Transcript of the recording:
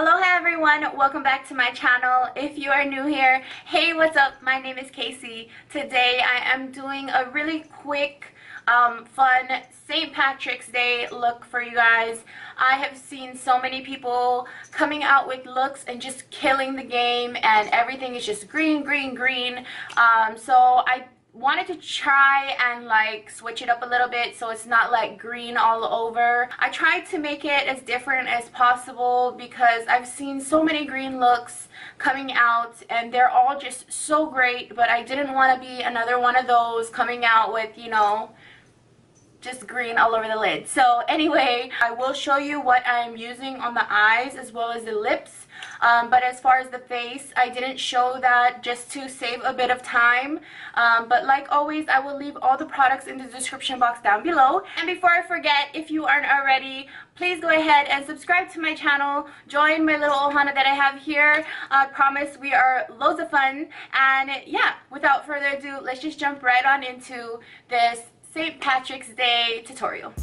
Aloha everyone, welcome back to my channel. If you are new here, hey, what's up? My name is KASIE. Today I am doing a really quick fun St. Patrick's Day look for you guys. I have seen so many people coming out with looks and just killing the game, and everything is just green. So I wanted to try and like switch it up a little bit so it's not like green all over. I tried to make it as different as possible because I've seen so many green looks coming out and they're all just so great, but I didn't want to be another one of those coming out with, you know, just green all over the lid. So anyway, I will show you what I'm using on the eyes as well as the lips. But as far as the face, I didn't show that just to save a bit of time. But like always, I will leave all the products in the description box down below. And before I forget, if you aren't already, please go ahead and subscribe to my channel. Join my little ohana that I have here. I promise we are loads of fun. And yeah, without further ado, let's just jump right on into this St. Patrick's Day tutorial.